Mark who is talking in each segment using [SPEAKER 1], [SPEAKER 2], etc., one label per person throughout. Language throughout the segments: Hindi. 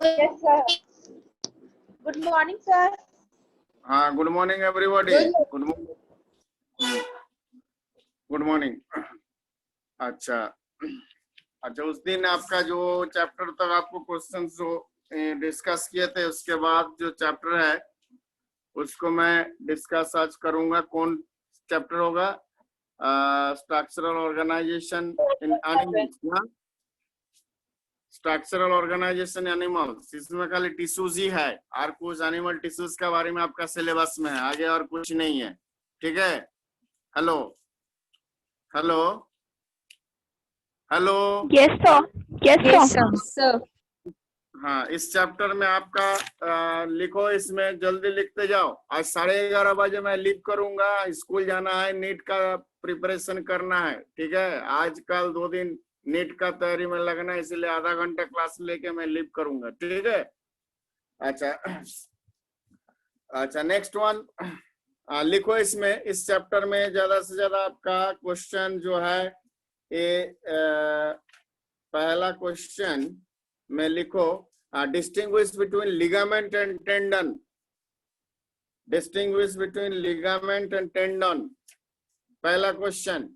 [SPEAKER 1] Yes, sir. Good morning, sir.
[SPEAKER 2] हाँ, good morning everybody. Good morning. अच्छा, उस दिन आपका जो चैप्टर तक आपको क्वेश्चंस जो डिस्कस किए थे, उसके बाद जो चैप्टर है उसको मैं डिस्कस आज करूंगा. कौन चैप्टर होगा? Structural organisation in animals. Structural organisation animals. इसमें खाली टिश्यूज ही है और कुछ एनिमल टिश्यूज के बारे में आपका सिलेबस में है, आगे और कुछ नहीं है. ठीक है. Hello hello hello.
[SPEAKER 1] Yes, sir. Yes, sir.
[SPEAKER 2] हाँ, इस चैप्टर में आपका लिखो, इसमें जल्दी लिखते जाओ. आज 11:30 बजे मैं लीव करूंगा. स्कूल जाना है, नीट का प्रिपरेशन करना है. ठीक है. आजकल 2 दिन नीट का तैयारी में लगना है, इसलिए आधा घंटा क्लास लेके मैं लीव करूंगा. ठीक है. अच्छा, नेक्स्ट वन लिखो. इसमें इस चैप्टर में ज्यादा से ज्यादा आपका क्वेश्चन जो है ये पहला क्वेश्चन में लिखो, distinguish between ligament and tendon. Distinguish between ligament and tendon, पहला क्वेश्चन.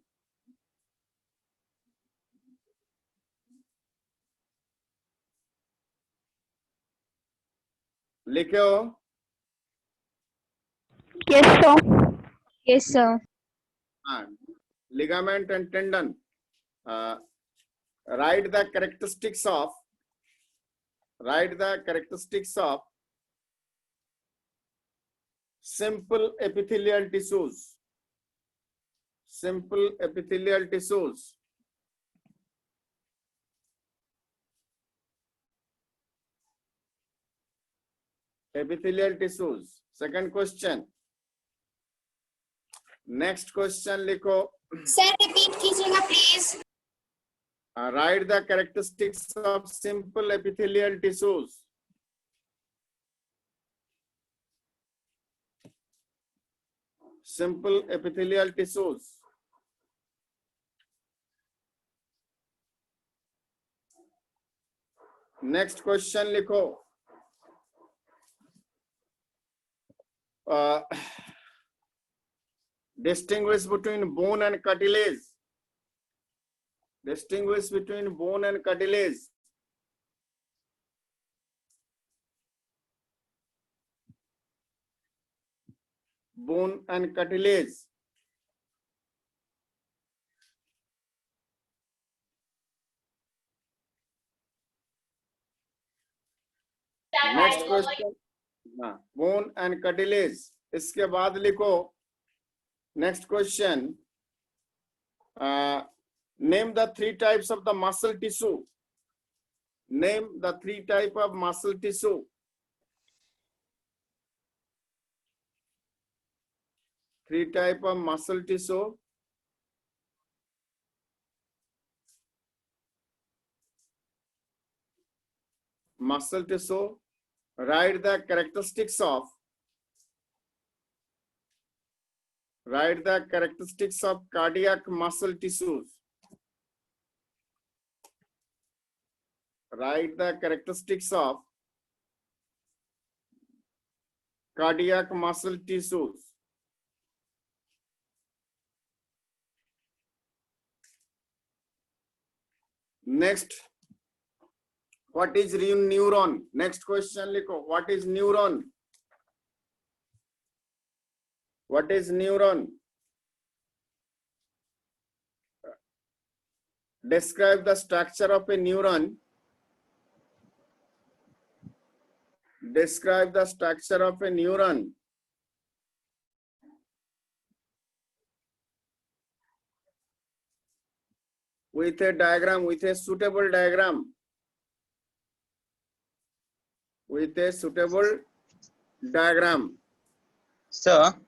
[SPEAKER 2] लिखो.
[SPEAKER 1] Yes, sir. Yes, sir.
[SPEAKER 2] Ligament and tendon. Write the characteristics of simple epithelial tissues. Simple epithelial tissues. Epithelial tissues. Second question. Next question लिखो.
[SPEAKER 3] सर रिपीट कीजिएगा please.
[SPEAKER 2] Right the characteristics of simple epithelial tissues. Simple epithelial tissues. Next question लिखो. Distinguish between bone and cartilage. Distinguish between bone and cartilage. Bone and cartilage. Next question. Bone and cartilage. इसके बाद लिखो. Next question. Name the 3 types of the muscle tissue. Name the 3 types of muscle tissue. Three types of muscle tissue. Muscle tissue. Write the characteristics of. Write the characteristics of cardiac muscle tissues. Write the characteristics of cardiac muscle tissues. Next, what is neuron? Next question लिखो. What is neuron? What is neuron? Describe the structure of a neuron. Describe the structure of a neuron. With a diagram, with a suitable diagram. With a suitable diagram.
[SPEAKER 4] Sir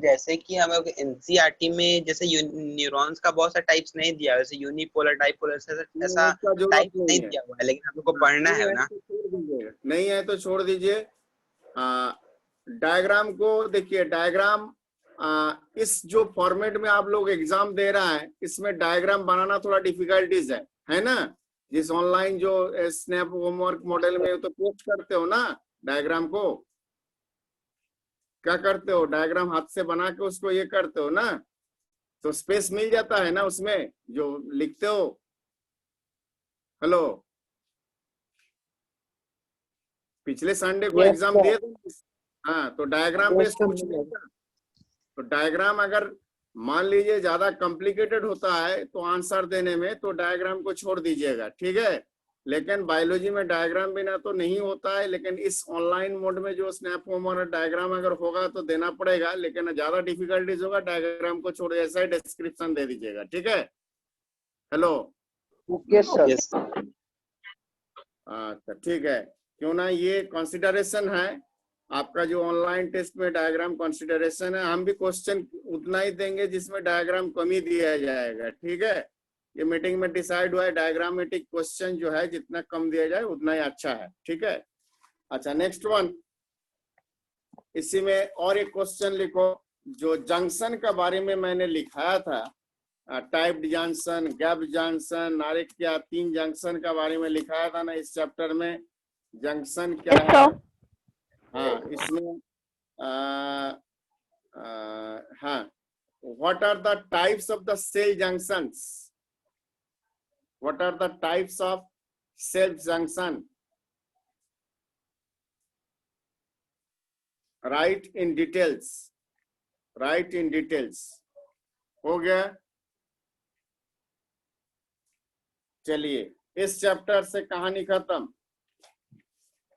[SPEAKER 4] जैसे कि हमें एनसीईआरटी में जैसे न्यूरॉन्स का बहुत सा टाइप्स नहीं दिया, वैसे यूनिपोलर डाइपोलर ऐसा टाइप नहीं दिया हुआ है, लेकिन हम लोग को पढ़ना है ना.
[SPEAKER 2] नहीं है तो छोड़ दीजिए. डायग्राम को देखिए. डायग्राम इस जो फॉर्मेट में आप लोग एग्जाम दे रहा है, इसमें डायग्राम बनाना थोड़ा डिफिकल्टीज है ना. जिस ऑनलाइन जो स्नैप होमवर्क मॉडल में तो पोस्ट करते हो ना डायग्राम को, क्या करते हो, डायग्राम हाथ से बना के उसको ये करते हो ना, तो स्पेस मिल जाता है ना उसमें जो लिखते हो। हेलो, पिछले संडे को एग्जाम दिए थे। हाँ, तो डायग्राम बेस्ड कुछ नहीं था। तो डायग्राम अगर मान लीजिए ज्यादा कॉम्प्लिकेटेड होता है तो आंसर देने में, तो डायग्राम को छोड़ दीजिएगा, ठीक है। लेकिन बायोलॉजी में डायग्राम बिना तो नहीं होता है, लेकिन इस ऑनलाइन मोड में जो स्नैप होमवर्क और डायग्राम अगर होगा तो देना पड़ेगा, लेकिन ज्यादा डिफिकल्टीज होगा डायग्राम को छोड़ ऐसा ही डिस्क्रिप्शन दे दीजिएगा, ठीक है। Hello,
[SPEAKER 5] okay sir.
[SPEAKER 4] यस
[SPEAKER 2] अच्छा ठीक है, क्यों ना, ये कंसिडरेशन है आपका जो ऑनलाइन टेस्ट में डायग्राम कंसिडरेशन है। हम भी क्वेश्चन उतना ही देंगे जिसमें डायग्राम कम ही दिया जाएगा, ठीक है। ये मीटिंग में डिसाइड हुआ है, डायग्रामेटिक क्वेश्चन जो है जितना कम दिया जाए उतना ही अच्छा है, ठीक है। अच्छा, नेक्स्ट वन, इसी में और एक क्वेश्चन लिखो जो जंक्शन के बारे में मैंने लिखाया था, टाइप्ड जंक्शन, गैप जंक्शन, नारिक क्या, 3 जंक्शन के बारे में लिखाया था ना इस चैप्टर में। जंक्शन क्या
[SPEAKER 1] Yes,
[SPEAKER 2] है,
[SPEAKER 1] sir.
[SPEAKER 2] हाँ इसमें हाँ, what are the types of the cell junctions? What are the types of cell junction? Write in details. Write in details. हो गया। चलिए, इस चैप्टर से कहानी खत्म।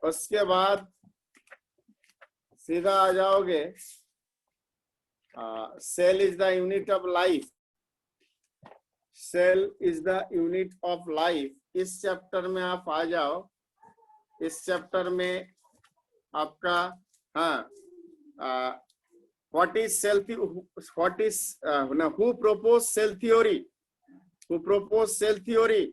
[SPEAKER 2] उसके बाद सीधा आ जाओगे, cell is the unit of life. Cell is the unit of life, इस चैप्टर में आप आ जाओ। इस चैप्टर में आपका हाँ, what is cell, what is who propose cell theory, who propose cell theory,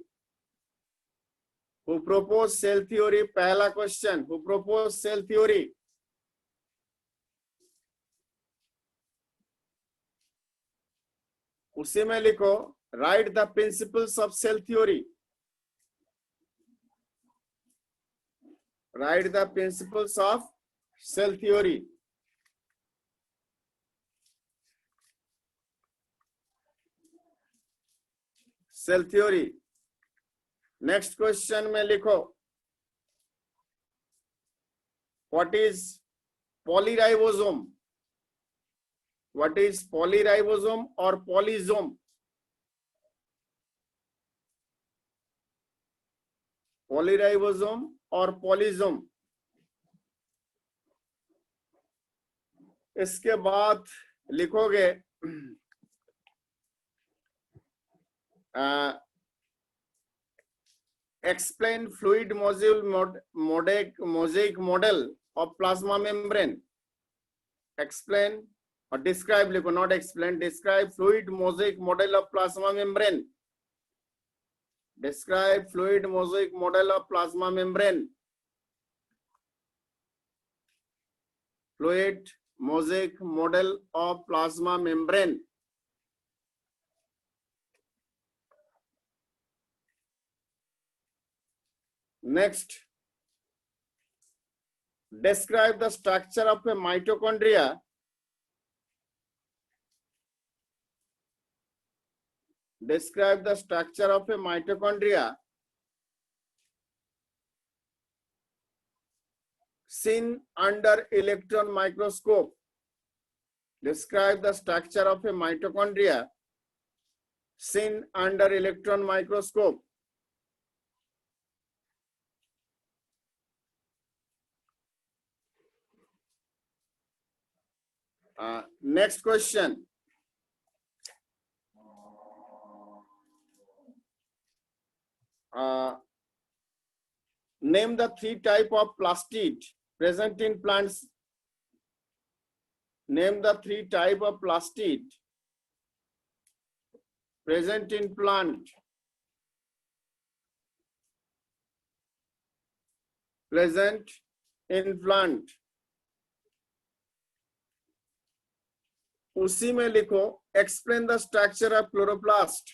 [SPEAKER 2] who propose cell theory, पहला question, who propose cell theory. उसी में लिखो, write the principles of cell theory. Write the principles of cell theory. Cell theory. Next question में लिखो, what is polyribosome, what is polyribosome और पॉलीजोम। पॉलीराइबोसोम और पॉलीजोम। इसके बाद लिखोगे explain fluid mosaic model of plasma membrane. Explain or describe, लिखो, not explain, describe fluid mosaic model of plasma membrane. Describe fluid mosaic model of plasma membrane. Fluid mosaic model of plasma membrane. Next, describe the structure of a mitochondria. Describe the structure of a mitochondria seen under electron microscope. Describe the structure of a mitochondria seen under electron microscope. Next question. Name the 3 types of plastid present in plants. Name the 3 types of plastid present in plant. Present in plant. उसी में लिखो, explain the structure of chloroplast.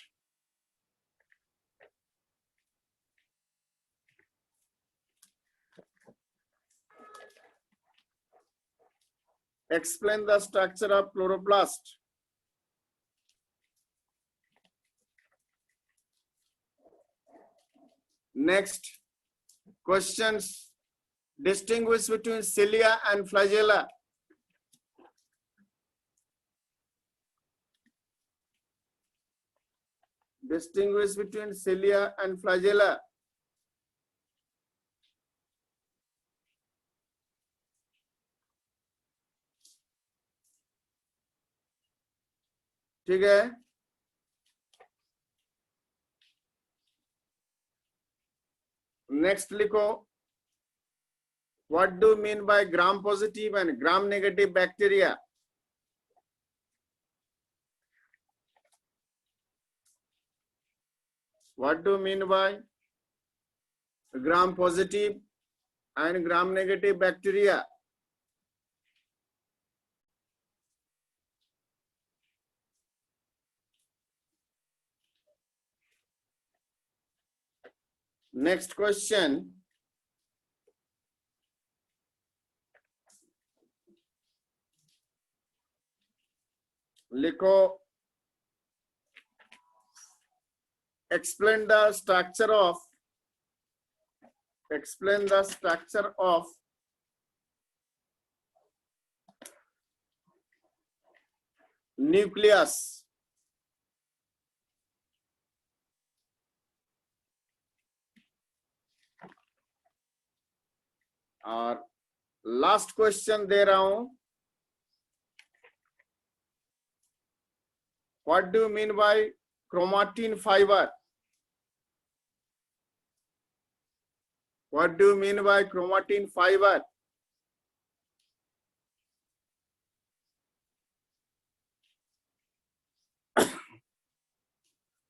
[SPEAKER 2] explain the structure of chloroplast. Next questions, distinguish between cilia and flagella. Distinguish between cilia and flagella. ठीक है, नेक्स्ट लिखो, what do you mean by gram positive and gram negative bacteria? What do you mean by gram positive and gram negative bacteria? Next question, लिखो, explain the structure of nucleus. और लास्ट क्वेश्चन दे रहा हूं, what do you mean bye chromatin fibre? What do you mean bye chromatin fibre?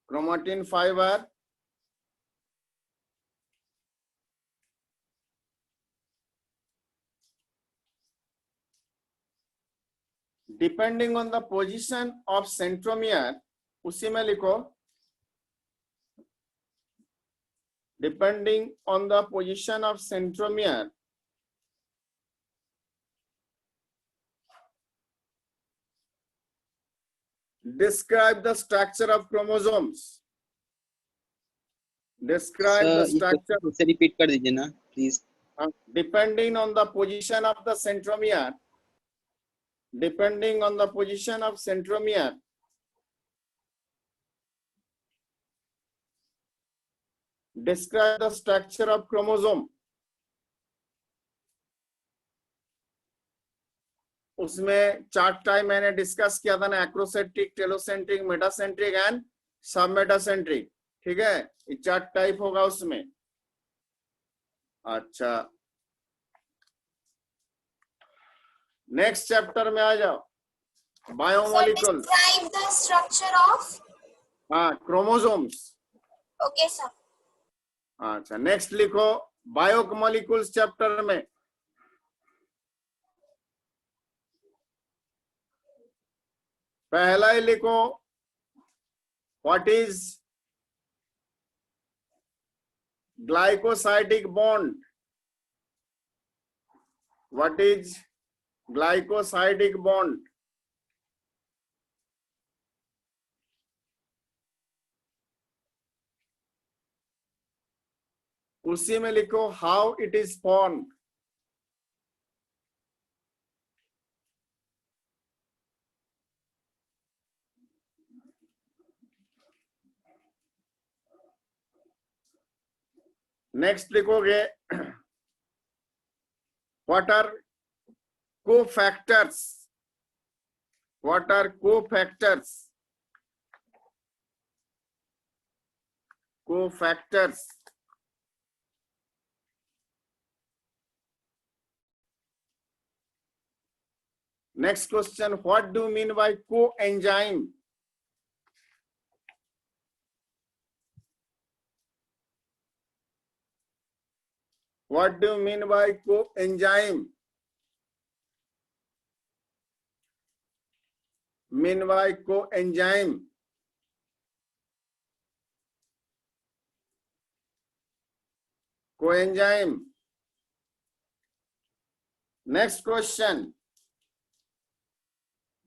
[SPEAKER 2] Chromatin fibre depending on the position of centromere, उसी में लिखो, depending on the position of centromere describe the structure of chromosomes. Describe the structure.
[SPEAKER 4] उसे रिपीट कर दीजिए ना please.
[SPEAKER 2] Depending on the position of the centromere, depending on the position of centromere, describe the structure of chromosome. उसमें 4 टाइप मैंने डिस्कस किया था ना, acrocentric, telocentric, metacentric and submetacentric. ठीक है, ये 4 टाइप होगा उसमें. अच्छा, नेक्स्ट चैप्टर में आ जाओ, biomolecule.
[SPEAKER 3] Describe the structure of.
[SPEAKER 2] हाँ, क्रोमोसोम्स.
[SPEAKER 3] Okay, sir.
[SPEAKER 2] अच्छा, नेक्स्ट लिखो, बायोमोलिक्यूल्स चैप्टर में. पहला ही लिखो, what is glycosidic bond? What is glycosidic bond? उसी में लिखो, how it is formed. Next लिखोगे, what are cofactors? What are cofactors? Cofactors. Next question, what do you mean by coenzyme? What do you mean by coenzyme? Mean by coenzyme. Coenzyme. Next question.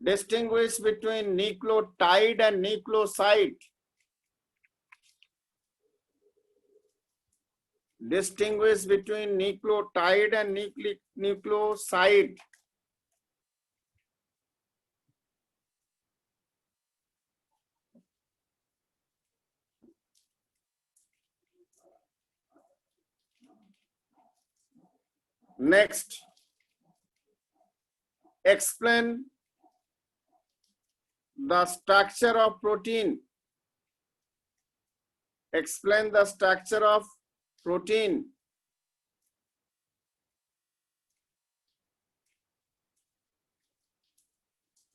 [SPEAKER 2] Distinguish between nucleotide and nucleoside. Distinguish between nucleotide and nucleoside. Next, explain the structure of protein. Explain the structure of protein.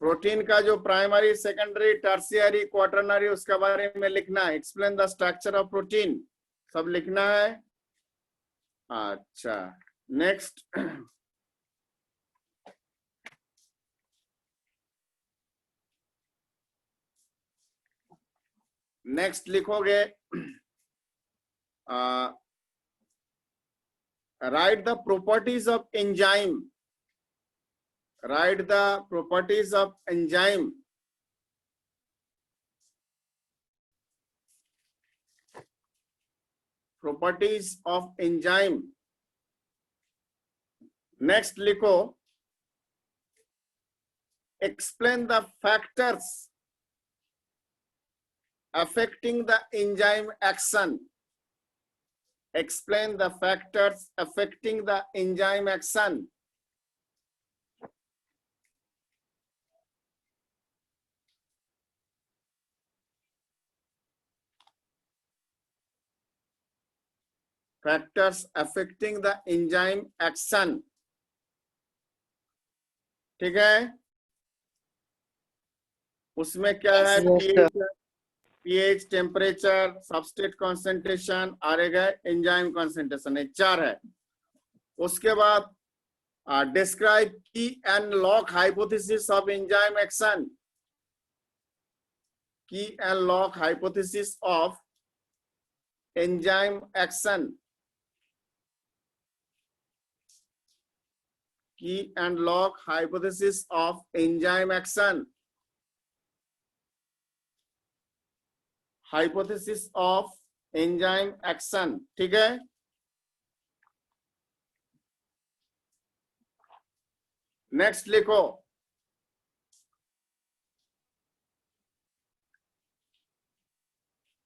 [SPEAKER 2] Protein का जो प्राइमरी, सेकेंडरी, टर्शियरी, क्वाटरनरी, उसके बारे में लिखना है. Explain the structure of protein, सब लिखना है. अच्छा, नेक्स्ट. नेक्स्ट लिखोगे, right the properties of enzyme. Write the properties of enzyme. Properties of enzyme. Next लिखो, explain the factors affecting the enzyme action. Explain the factors affecting the enzyme action. Factors affecting the enzyme action. ठीक है, उसमें क्या है? pH, टेम्परेचर, सबस्ट्रेट कॉन्सेंट्रेशन, और एंजाइम कॉन्सेंट्रेशन, ये 4 है. उसके बाद describe key and lock hypothesis of enzyme action. Key and lock hypothesis of enzyme action. Key and log hypothesis of enzyme action. Hypothesis of enzyme action. ठीक है, नेक्स्ट लिखो,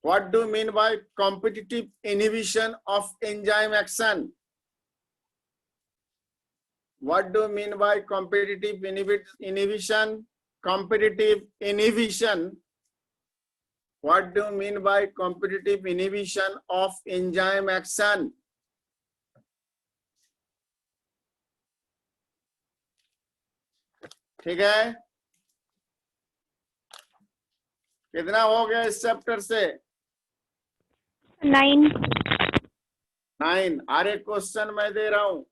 [SPEAKER 2] what do you mean by competitive inhibition of enzyme action? What do you mean by competitive inhibition? Competitive inhibition. What do you mean by competitive inhibition of enzyme action? ठीक है, कितना हो गया इस चैप्टर से?
[SPEAKER 1] 9.
[SPEAKER 2] 9. और एक क्वेश्चन मैं दे रहा हूं,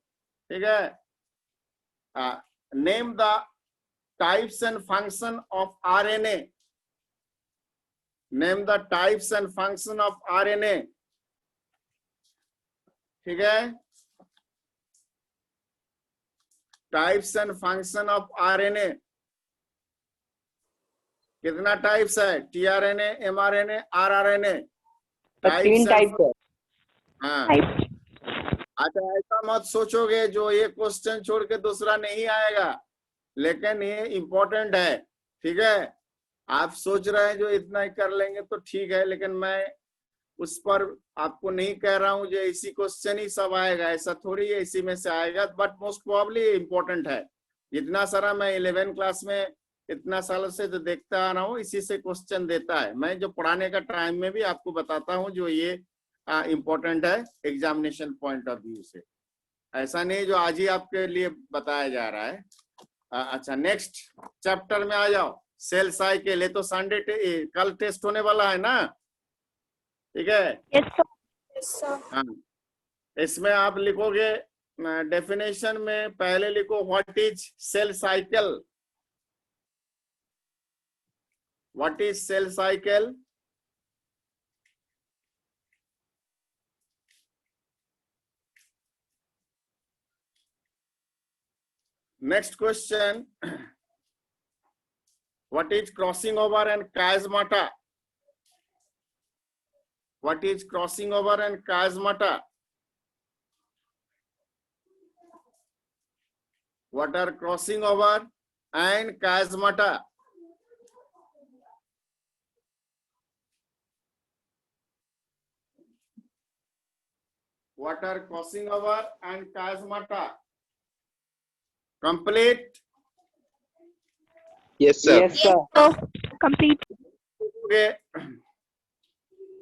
[SPEAKER 2] ठीक है. Name the types and function of RNA. Name the types and function of RNA. ठीक है, types and function of RNA. कितना टाइप्स है? TRNA, mRNA, rRNA.
[SPEAKER 5] 3 टाइप है.
[SPEAKER 2] हाँ, अच्छा, ऐसा मत सोचोगे जो ये क्वेश्चन छोड़ के दूसरा नहीं आएगा, लेकिन ये इम्पोर्टेंट है. ठीक है, आप सोच रहे हैं जो इतना ही कर लेंगे तो ठीक है, लेकिन मैं उस पर आपको नहीं कह रहा हूं जो इसी क्वेश्चन ही सब आएगा, ऐसा थोड़ी है इसी में से आएगा. बट मोस्ट प्रोबेबली इम्पोर्टेंट है. इतना सारा मैं 11 क्लास में इतना साल से जो देखता आ रहा हूँ, इसी से क्वेश्चन देता है. मैं जो पढ़ाने का टाइम में भी आपको बताता हूँ जो ये इम्पोर्टेंट है एग्जामिनेशन पॉइंट ऑफ व्यू से. ऐसा नहीं जो आज ही आपके लिए बताया जा रहा है. अच्छा, नेक्स्ट चैप्टर में आ जाओ. Cell cycle. ये तो संडे कल टेस्ट होने वाला है ना, ठीक है.
[SPEAKER 3] Yes, sir.
[SPEAKER 2] हाँ, इसमें आप लिखोगे डेफिनेशन में पहले लिखो what is cell cycle. What is cell cycle? Next question, What is crossing over and chiasmata? What is crossing over and chiasmata? What are crossing over and chiasmata? What are crossing over and chiasmata? Complete.
[SPEAKER 4] Yes, sir.
[SPEAKER 5] Yes, sir.
[SPEAKER 1] So, complete.
[SPEAKER 2] Okay.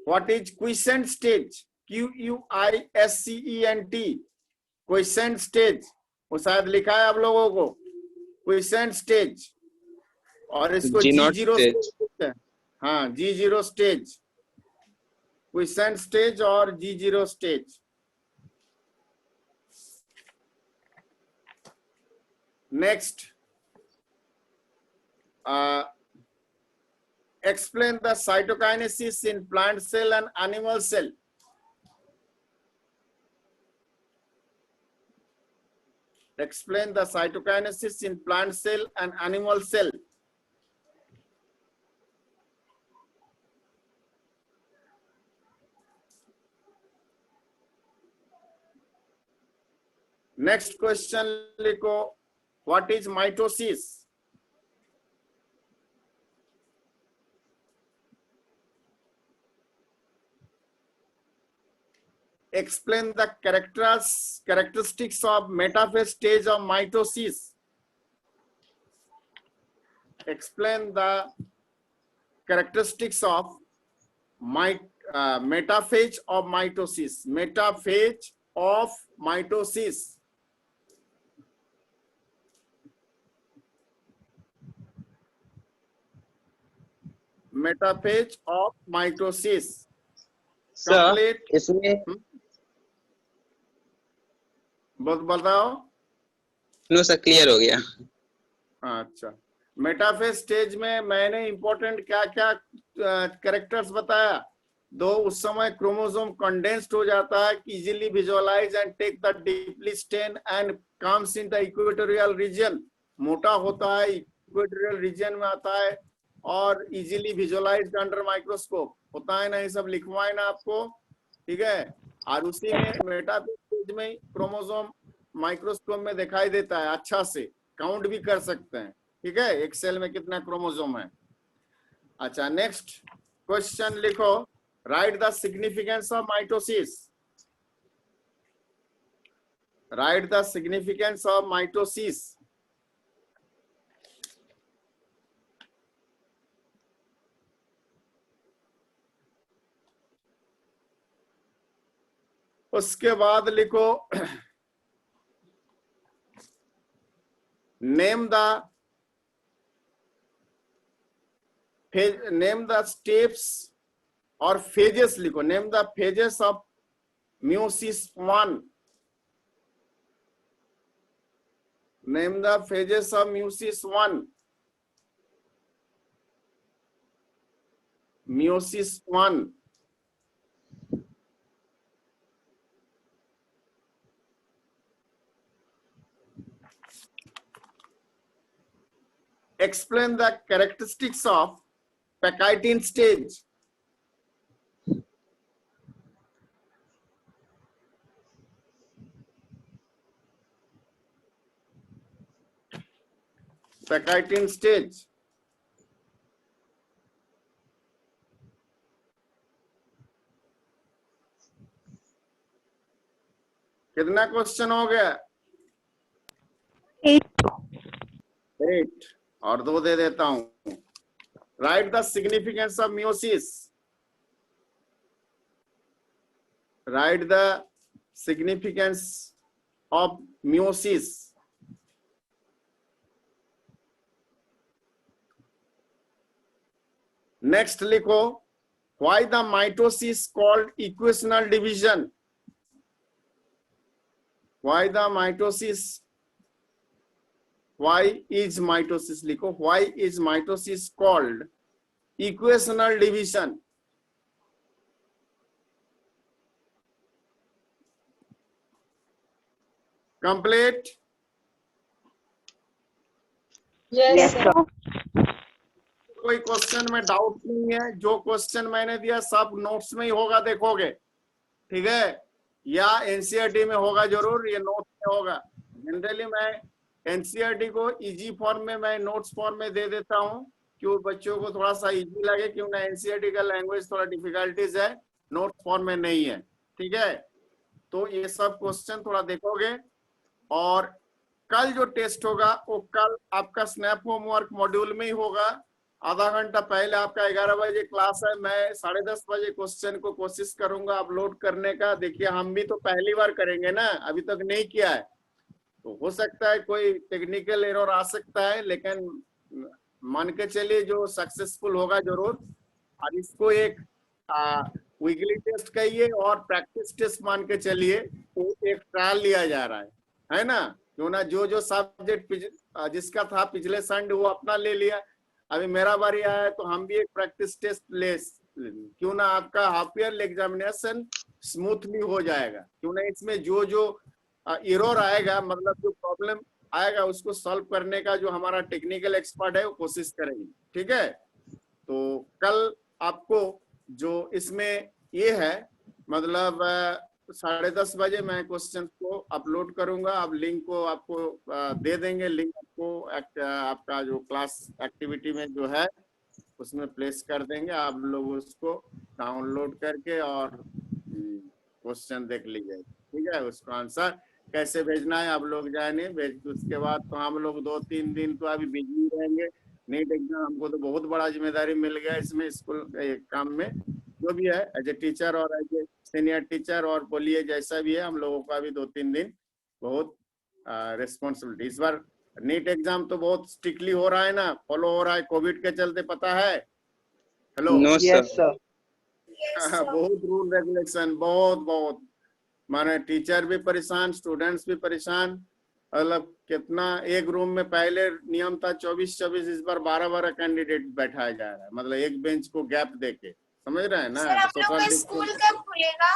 [SPEAKER 2] What is quiescent stage? Quiescent. Quiescent stage. वो शायद लिखा है आप लोगों को क्विसेंट स्टेज और इसको
[SPEAKER 4] G0
[SPEAKER 2] G0
[SPEAKER 4] stage.
[SPEAKER 2] स्टेज। हाँ, G0 स्टेज, क्विसेंट स्टेज और G0 stage. Next, explain the cytokinesis in plant cell and animal cell. Explain the cytokinesis in plant cell and animal cell. Next question लिखो, what is mitosis? Explain the characteristics of metaphase stage of mitosis. Explain the characteristics of metaphase of mitosis. Metaphase of mitosis. Metaphase of mitosis.
[SPEAKER 4] Sir
[SPEAKER 2] Complete.
[SPEAKER 4] इसमें
[SPEAKER 2] बहुत बताओ।
[SPEAKER 4] नो सर, क्लियर हो गया।
[SPEAKER 2] अच्छा, मेटाफेज स्टेज में मैंने इंपॉर्टेंट क्या क्या कैरेक्टर्स बताया। दो, उस समय क्रोमोसोम कंडेंस्ड हो जाता है, easily visualise and take the deeply stain and comes in the equatorial region. मोटा होता है, इक्वेटोरियल रीजन में आता है और इजीली विजुअलाइज्ड अंडर माइक्रोस्कोप होता है ना। ये सब लिखवाए ना आपको, ठीक है। और उसी में मेटाफेज स्टेज में क्रोमोसोम माइक्रोस्कोप में दिखाई देता है, अच्छा से काउंट भी कर सकते हैं, ठीक है, एक सेल में कितना क्रोमोसोम है। अच्छा, नेक्स्ट क्वेश्चन लिखो, write the significance of mitosis. Right the significance of mitosis. उसके बाद लिखो, नेम द स्टेप्स और फेजेस लिखो। Name the phases of meiosis 1। Name the phases of meiosis 1। Meiosis 1। Explain the characteristics of Pachytene stage. Pachytene stage. कितना क्वेश्चन हो गया?
[SPEAKER 1] 8.
[SPEAKER 2] 8 और 2 दे देता हूं। Write the significance of meiosis. Write the significance of meiosis. Next लिखो, why the mitosis called equational division. Why the mitosis, why is mitosis लिखो, why is mitosis called equational division? Complete.
[SPEAKER 5] Yes, sir.
[SPEAKER 2] कोई क्वेश्चन में डाउट नहीं है, जो क्वेश्चन मैंने दिया सब नोट्स में ही होगा, देखोगे, ठीक है, या एनसीईआरटी में होगा जरूर, ये नोट्स में होगा। जनरली मैं एनसीईआरटी को इजी फॉर्म में, मैं नोट्स फॉर्म में दे देता हूँ, क्यों बच्चों को थोड़ा सा इजी लगे, क्योंकि एनसीईआरटी का लैंग्वेज थोड़ा डिफिकल्टीज है, नोट्स फॉर्म में नहीं है, ठीक है। तो ये सब क्वेश्चन थोड़ा देखोगे। और कल जो टेस्ट होगा वो कल आपका स्नैप होमवर्क मॉड्यूल में ही होगा। आधा घंटा पहले आपका 11 बजे क्लास है, मैं 10:30 बजे क्वेश्चन को कोशिश करूंगा अपलोड करने का। देखिए हम भी तो पहली बार करेंगे ना, अभी तक नहीं किया है, तो हो सकता है कोई टेक्निकल एरर आ सकता है, लेकिन मान के चलिए जो सक्सेसफुल होगा जरूर। और इसको एक वीकली टेस्ट कहिए और प्रैक्टिस टेस्ट मान के चलिए, वो एक ट्रायल लिया जा रहा है ना। क्यों ना जो सब्जेक्ट जिसका था पिछले संडे वो अपना ले लिया, अभी मेरा बारी आया है तो हम भी एक प्रैक्टिस टेस्ट ले, क्यों ना आपका हाफ ईयर एग्जामिनेशन स्मूथली हो जाएगा। क्यों ना इसमें जो एरर आएगा, मतलब जो प्रॉब्लम आएगा उसको सॉल्व करने का जो हमारा टेक्निकल एक्सपर्ट है वो कोशिश करेंगे, ठीक है। तो कल आपको जो इसमें ये है, मतलब 10:30 बजे मैं क्वेश्चन को अपलोड करूंगा, आप लिंक को आपको दे देंगे, लिंक आपको आपका जो क्लास एक्टिविटी में जो है उसमें प्लेस कर देंगे, आप लोग उसको डाउनलोड करके और क्वेश्चन देख लीजिए, ठीक है। उसको आंसर कैसे भेजना है आप लोग जाने भेज, उसके बाद तो हम लोग 2-3 दिन तो अभी बिजी रहेंगे। नीट एग्जाम हमको तो बहुत बड़ा जिम्मेदारी मिल गया इसमें, स्कूल काम में जो भी है, एज ए टीचर और एज ए सीनियर टीचर, और बोलिए जैसा भी है, हम लोगों का भी 2-3 दिन बहुत रिस्पॉन्सिबिलिटी। इस बार नीट एग्जाम तो बहुत स्ट्रिक्टली हो रहा है ना, फॉलो हो रहा है कोविड के चलते, पता है? Hello,
[SPEAKER 4] no
[SPEAKER 5] yes
[SPEAKER 4] sir.
[SPEAKER 5] Sir.
[SPEAKER 2] बहुत रूल रेगुलेशन, बहुत माने टीचर भी परेशान, स्टूडेंट्स भी परेशान। मतलब कितना, एक रूम में पहले नियम था 24-24, इस बार 12-12 कैंडिडेट बैठाया जा रहा है, मतलब एक बेंच को गैप देके, समझ रहे हैं ना।
[SPEAKER 3] सर आप लोग का स्कूल कब खुलेगा?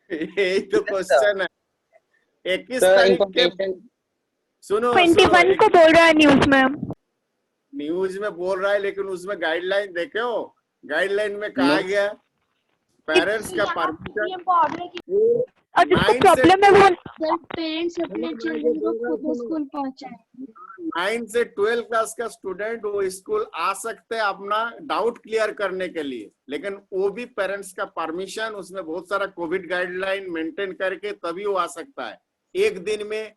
[SPEAKER 2] यही तो क्वेश्चन है। 21
[SPEAKER 4] सर
[SPEAKER 2] तारीख के,
[SPEAKER 4] इंफॉर्मेशन
[SPEAKER 2] सुनो
[SPEAKER 1] 21 को बोल रहा है न्यूज में।
[SPEAKER 2] न्यूज में बोल रहा है, लेकिन उसमें गाइडलाइन देखे हो, गाइडलाइन में कहा गया पेरेंट्स का परमिशन,
[SPEAKER 1] और जिसको प्रॉब्लम है वो
[SPEAKER 3] पेरेंट्स अपने चिल्ड्रन को खुद स्कूल पहुंचाए।
[SPEAKER 2] 9 से 12 क्लास का स्टूडेंट वो स्कूल आ सकते हैं अपना डाउट क्लियर करने के लिए, लेकिन वो भी पेरेंट्स का परमिशन, उसमें बहुत सारा कोविड गाइडलाइन मेंटेन करके तभी वो आ सकता है। एक दिन में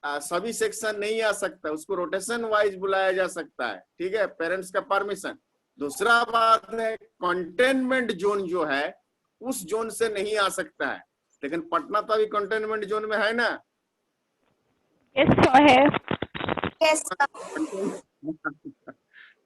[SPEAKER 2] सभी सेक्शन नहीं आ सकता, उसको रोटेशन वाइज बुलाया जा सकता है, ठीक है, पेरेंट्स का परमिशन। दूसरा बात है कंटेनमेंट जोन जो है उस जोन से नहीं आ सकता है, लेकिन पटना तो अभी कंटेनमेंट जोन में है ना।
[SPEAKER 1] यस है।
[SPEAKER 3] यस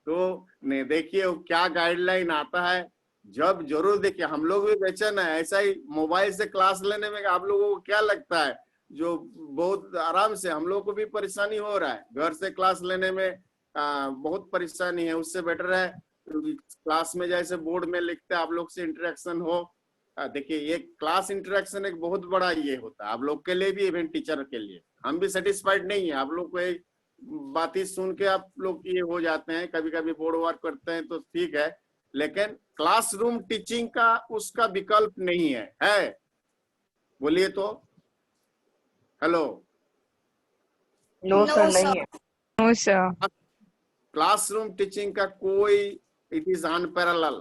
[SPEAKER 2] तो नहीं, देखिए क्या गाइडलाइन आता है, जब जरूर देखिए, हम लोग भी बेचैन है, ऐसा ही मोबाइल से क्लास लेने में आप लोगों को क्या लगता है, जो बहुत आराम से, हम लोग को भी परेशानी हो रहा है घर से क्लास लेने में, बहुत परेशानी है। उससे बेटर है क्लास में जैसे बोर्ड में लिखते हैं, आप लोग से इंटरेक्शन हो। देखिए ये क्लास इंटरेक्शन एक बहुत बड़ा ये होता है आप लोग के लिए भी, इवन टीचर के लिए। हम भी सेटिस्फाइड नहीं है, आप लोग को एक बात ही सुन के आप लोग ये हो जाते हैं, कभी कभी बोर्ड वर्क करते हैं तो ठीक है, लेकिन क्लासरूम टीचिंग का उसका विकल्प नहीं है? बोलिए तो। हेलो,
[SPEAKER 5] नो सर नहीं है।
[SPEAKER 1] No sir.
[SPEAKER 2] क्लासरूम टीचिंग का कोई, इट इज अनपैरेलल,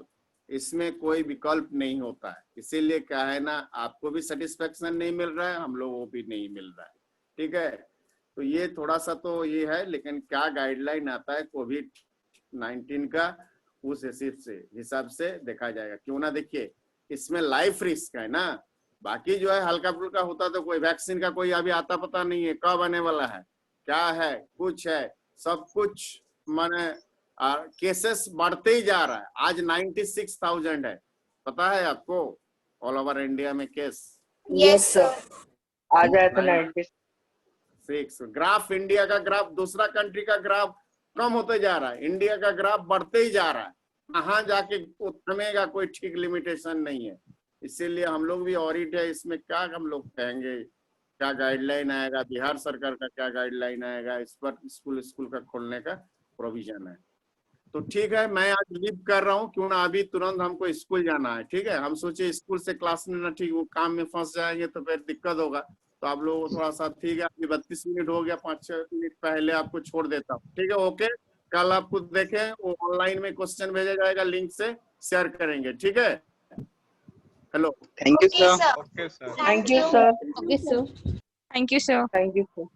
[SPEAKER 2] इसमें कोई विकल्प नहीं होता है। इसीलिए क्या है ना, आपको भी सेटिस्फेक्शन नहीं मिल रहा है, हम लोगों को भी नहीं मिल रहा है, ठीक है। तो ये थोड़ा सा तो ये है, लेकिन क्या गाइडलाइन आता है कोविड-19 का, उस हिसाब से देखा जाएगा। क्यों ना, देखिए इसमें लाइफ रिस्क है ना, बाकी जो है हल्का फुल्का होता तो कोई वैक्सीन का कोई अभी आता पता नहीं है कब आने वाला है, क्या है, कुछ है, सब कुछ माने केसेस बढ़ते ही जा रहा है। आज 96,000 है, पता है आपको, ऑल ओवर इंडिया में केस।
[SPEAKER 3] Yes sir.
[SPEAKER 5] आ जाए तो 96।
[SPEAKER 2] ग्राफ, इंडिया का ग्राफ दूसरा कंट्री का ग्राफ कम होते जा रहा है, इंडिया का ग्राफ बढ़ते ही जा रहा है। कहाँ जाके थमेगा, कोई ठीक लिमिटेशन नहीं है। इसीलिए हम लोग भी ऑडिट है, इसमें क्या हम लोग कहेंगे, क्या गाइडलाइन आएगा, बिहार सरकार का क्या गाइडलाइन आएगा, इस पर स्कूल का खोलने का प्रोविजन है। तो ठीक है, मैं आज लीव कर रहा हूँ, क्यों ना अभी तुरंत हमको स्कूल जाना है। ठीक है, हम सोचे स्कूल से क्लास में ना, ठीक वो काम में फंस जाएंगे तो फिर दिक्कत होगा। तो आप लोगों को थोड़ा सा, ठीक है, अभी 32 मिनट हो गया, 5-6 मिनट पहले आपको छोड़ देता हूँ। ठीक है, ओके। कल आपको देखें, वो ऑनलाइन में क्वेश्चन भेजा जाएगा, लिंक से शेयर करेंगे। ठीक है, hello,
[SPEAKER 4] thank you sir.
[SPEAKER 5] Thank you sir.
[SPEAKER 1] Okay sir, thank you sir.
[SPEAKER 5] Thank you sir.